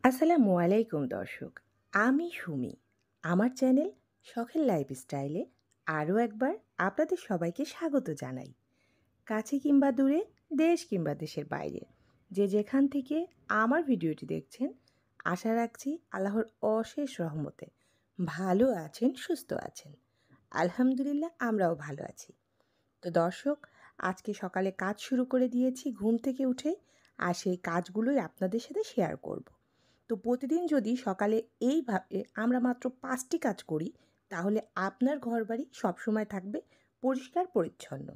আসসালামু আলাইকুম দর্শক, আমি সুমি। আমার চ্যানেল শখের লাইফস্টাইলে আরও একবার আপনাদের সবাইকে স্বাগত জানাই। কাছে কিংবা দূরে, দেশ কিংবা দেশের বাইরে, যে যেখান থেকে আমার ভিডিওটি দেখছেন, আশা রাখছি আল্লাহর অশেষ রহমতে ভালো আছেন, সুস্থ আছেন। আলহামদুলিল্লাহ, আমরাও ভালো আছি। তো দর্শক, আজকে সকালে কাজ শুরু করে দিয়েছি ঘুম থেকে উঠে, আর সেই কাজগুলোই আপনাদের সাথে শেয়ার করব। তো প্রতিদিন যদি সকালে এইভাবে আমরা মাত্র 5টি কাজ করি, তাহলে আপনার ঘরবাড়ি সবসময় থাকবে পরিষ্কার পরিচ্ছন্ন।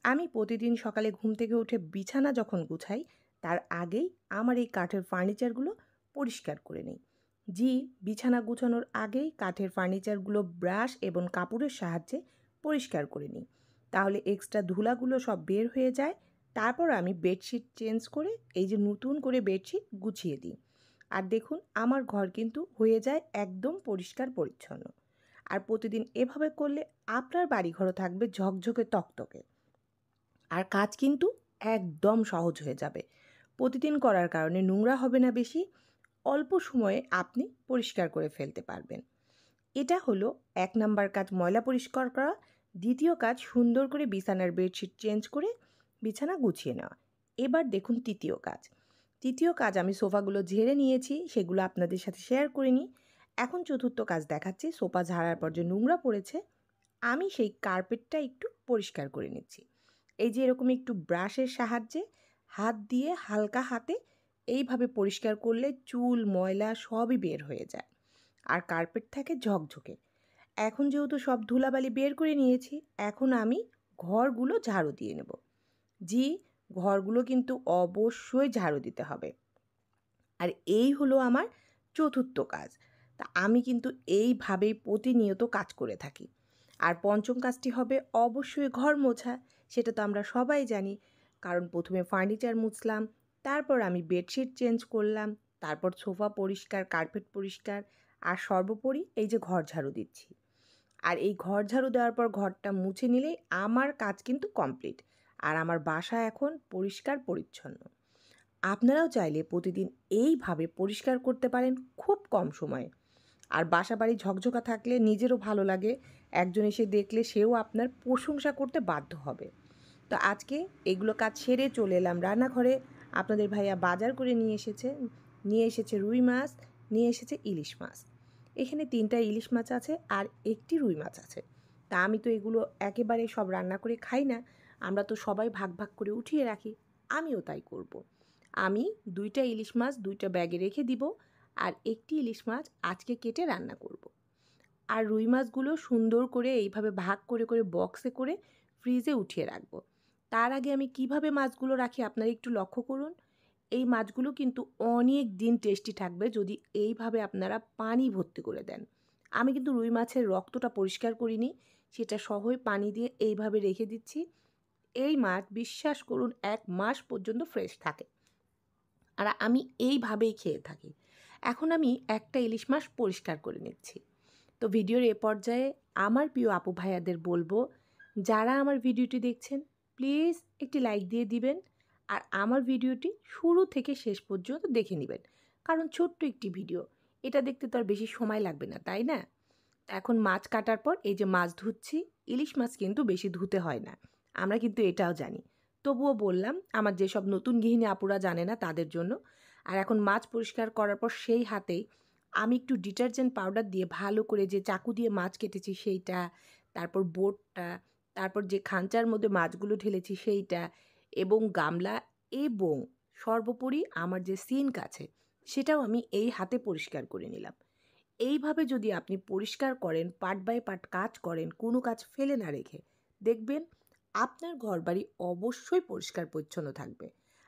আমি প্রতিদিন সকালে ঘুম থেকে উঠে বিছানা যখন গুছাই, তার আগেই আমার এই কাঠের ফার্নিচারগুলো পরিষ্কার করে নিই। জি, বিছানা গুছানোর আগেই কাঠের ফার্নিচারগুলো ব্রাশ এবং কাপড়ের সাহায্যে পরিষ্কার করে নিই। তাহলে এক্সট্রা ধুলাগুলো সব বের হয়ে যায়। তারপর আমি বেডশিট চেঞ্জ করে এই যে নতুন করে বেডশিট গুছিয়ে দিই। আর দেখুন, আমার ঘর কিন্তু হয়ে যায় একদম পরিষ্কার পরিচ্ছন্ন। আর প্রতিদিন এভাবে করলে আপনার বাড়িঘরও থাকবে ঝকঝকে তকতকে। আর কাজ কিন্তু একদম সহজ হয়ে যাবে। প্রতিদিন করার কারণে নোংরা হবে না বেশি, অল্প সময়ে আপনি পরিষ্কার করে ফেলতে পারবেন। এটা হলো 1 নাম্বার কাজ, ময়লা পরিষ্কার করা। দ্বিতীয় কাজ, সুন্দর করে বিছানার বেডশিট চেঞ্জ করে বিছানা গুছিয়ে নেওয়া। এবার দেখুন তৃতীয় কাজ। তৃতীয় কাজ, আমি সোফাগুলো ঝেড়ে নিয়েছি, সেগুলো আপনাদের সাথে শেয়ার করে নিই। এখন চতুর্থ কাজ দেখাচ্ছি। সোফা ঝাড়ার পর যে নোংরা পড়েছে, আমি সেই কার্পেটটা একটু পরিষ্কার করে নিচ্ছি। এই যে এরকম একটু ব্রাশের সাহায্যে হাত দিয়ে হালকা হাতে এইভাবে পরিষ্কার করলে চুল ময়লা সবই বের হয়ে যায়, আর কার্পেট থাকে ঝকঝকে। এখন যেহেতু সব ধুলাবালি বের করে নিয়েছি, এখন আমি ঘরগুলো ঝাড়ু দিয়ে নেব। জি, ঘরগুলো কিন্তু অবশ্যই ঝাড়ু দিতে হবে। আর এই হলো আমার চতুর্থ কাজ। তা আমি কিন্তু এইভাবেই প্রতিনিয়ত কাজ করে থাকি। আর পঞ্চম কাজটি হবে অবশ্যই ঘর মোছা। সেটা তো আমরা সবাই জানি। কারণ প্রথমে ফার্নিচার মুছলাম, তারপর আমি বেডশিট চেঞ্জ করলাম, তারপর সোফা পরিষ্কার, কার্পেট পরিষ্কার, আর সর্বোপরি এই যে ঘর ঝাড়ু দিচ্ছি। আর এই ঘর ঝাড়ু দেওয়ার পর ঘরটা মুছে নিলেই আমার কাজ কিন্তু কমপ্লিট। আর আমার বাসা এখন পরিষ্কার পরিচ্ছন্ন। আপনারাও চাইলে প্রতিদিন এইভাবে পরিষ্কার করতে পারেন খুব কম সময়ে। আর বাসা বাড়ি ঝকঝকা থাকলে নিজেরও ভালো লাগে, একজন এসে দেখলে সেও আপনার প্রশংসা করতে বাধ্য হবে। তো আজকে এগুলো কাজ সেরে চলে এলাম রান্নাঘরে। আপনাদের ভাইয়া বাজার করে নিয়ে এসেছে রুই মাছ, নিয়ে এসেছে ইলিশ মাছ। এখানে 3টা ইলিশ মাছ আছে আর একটি রুই মাছ আছে। তা আমি তো এগুলো একেবারে সব রান্না করে খাই না, আমরা তো সবাই ভাগ ভাগ করে উঠিয়ে রাখি। আমিও তাই করব। আমি 2টা ইলিশ মাছ 2টা ব্যাগে রেখে দিব, আর একটি ইলিশ মাছ আজকে কেটে রান্না করব। আর রুই মাছগুলো সুন্দর করে এইভাবে ভাগ করে করে বক্সে করে ফ্রিজে উঠিয়ে রাখবো। তার আগে আমি কিভাবে মাছগুলো রাখি আপনারা একটু লক্ষ্য করুন। এই মাছগুলো কিন্তু অনেক দিন টেস্টি থাকবে যদি এইভাবে আপনারা পানি ভর্তি করে দেন। আমি কিন্তু রুই মাছের রক্তটা পরিষ্কার করিনি, সেটা সহই পানি দিয়ে এইভাবে রেখে দিচ্ছি। এই মাছ বিশ্বাস করুন 1 মাস পর্যন্ত ফ্রেশ থাকে। আর আমি এইভাবেই খেয়ে থাকি। এখন আমি একটা ইলিশ মাছ পরিষ্কার করে নিচ্ছি। তো ভিডিওর এ পর্যায়ে আমার প্রিয় আপু ভাইয়াদের বলবো, যারা আমার ভিডিওটি দেখছেন প্লিজ একটি লাইক দিয়ে দিবেন, আর আমার ভিডিওটি শুরু থেকে শেষ পর্যন্ত দেখে নেবেন। কারণ ছোট্ট একটি ভিডিও, এটা দেখতে তো আর বেশি সময় লাগবে না, তাই না? এখন মাছ কাটার পর এই যে মাছ ধুচ্ছি, ইলিশ মাছ কিন্তু বেশি ধুতে হয় না, আমরা কিন্তু এটাও জানি। তবুও বললাম, আমার যেসব নতুন গৃহিণী আপুরা জানে না তাদের জন্য। আর এখন মাছ পরিষ্কার করার পর সেই হাতেই আমি একটু ডিটারজেন্ট পাউডার দিয়ে ভালো করে যে চাকু দিয়ে মাছ কেটেছি সেইটা, তারপর বোটটা, তারপর যে খাঁচার মধ্যে মাছগুলো ঢেলেছি সেইটা, এবং গামলা, এবং সর্বোপরি আমার যে সিঙ্ক আছে সেটাও আমি এই হাতে পরিষ্কার করে নিলাম। এইভাবে যদি আপনি পরিষ্কার করেন, পার্ট বাই পার্ট কাজ করেন, কোনো কাজ ফেলে না রেখে, দেখবেন আপনার ঘরবাড়ি অবশ্যই পরিষ্কার পরিচ্ছন্ন থাকবে।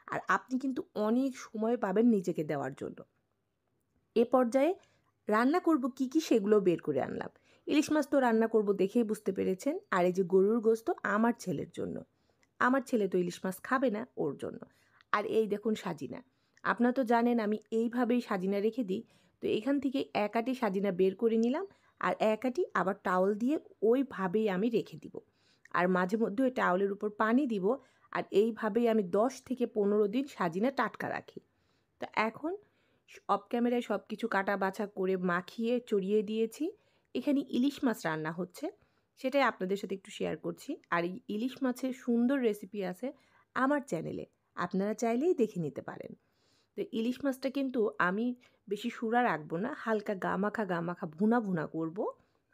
আর আপনি কিন্তু অনেক সময় পাবেন নিজেকে দেওয়ার জন্য। এ পর্যায়ে রান্না করব কি কি সেগুলো বের করে আনলাম। ইলিশ মাছ তো রান্না করব দেখেই বুঝতে পেরেছেন। আর এই যে গরুর গোশত আমার ছেলের জন্য। আমার ছেলে তো ইলিশ মাছ খাবে না, ওর জন্য। আর এই দেখুন সাজিনা। আপনারা তো জানেন আমি এইভাবেই সাজিনা রেখে দিই। তো এখান থেকে এক আটি সাজিনা বের করে নিলাম, আর এক আটি আবার টাওয়াল দিয়ে ওইভাবেই আমি রেখে দিব। আর মাঝে মধ্যে ওই টাওয়ালের উপর পানি দিব। আর এইভাবেই আমি 10 থেকে 15 দিন সাজিনা টাটকা রাখি। তো এখন অফ ক্যামেরায় সব কিছু কাটা বাছা করে মাখিয়ে চড়িয়ে দিয়েছি। এখানে ইলিশ মাছ রান্না হচ্ছে, সেটাই আপনাদের সাথে একটু শেয়ার করছি। আর এই ইলিশ মাছের সুন্দর রেসিপি আছে আমার চ্যানেলে, আপনারা চাইলেই দেখে নিতে পারেন। তো ইলিশ মাছটা কিন্তু আমি বেশি সুরা রাখবো না, হালকা গা মাখা ভুনা ভুনা করব,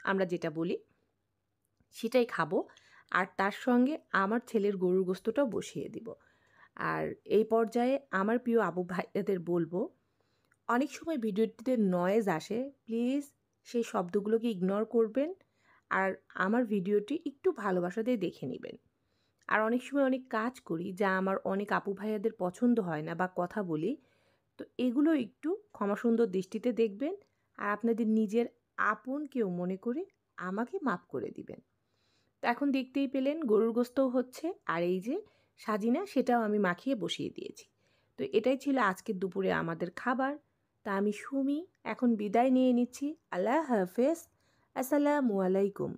আমরা যেটা বলি সেটাই খাবো। আর তার সঙ্গে আমার ছেলের গরুর গোস্তটাও বসিয়ে দিব। আর এই পর্যায়ে আমার প্রিয় আপু ভাইয়াদের বলবো, অনেক সময় ভিডিওটিতে নয়েজ আসে, প্লিজ সেই শব্দগুলোকে ইগনোর করবেন। আর আমার ভিডিওটি একটু ভালোবাসা দিয়ে দেখে নেবেন। আর অনেক সময় অনেক কাজ করি যা আমার অনেক আপু ভাইয়াদের পছন্দ হয় না বা কথা বলি, তো এগুলো একটু ক্ষমাসুন্দর দৃষ্টিতে দেখবেন। আর আপনাদের নিজের আপন কেউ মনে করে আমাকে মাফ করে দিবেন। তো এখন দেখতেই পেলেন গরুর গোস্তও হচ্ছে, আর এই যে সাজিনা সেটাও আমি মাখিয়ে বসিয়ে দিয়েছি। তো এটাই ছিল আজকের দুপুরে আমাদের খাবার। তা আমি সুমি এখন বিদায় নিয়ে নিচ্ছি। আল্লাহ হাফেজ। আসসালামু আলাইকুম।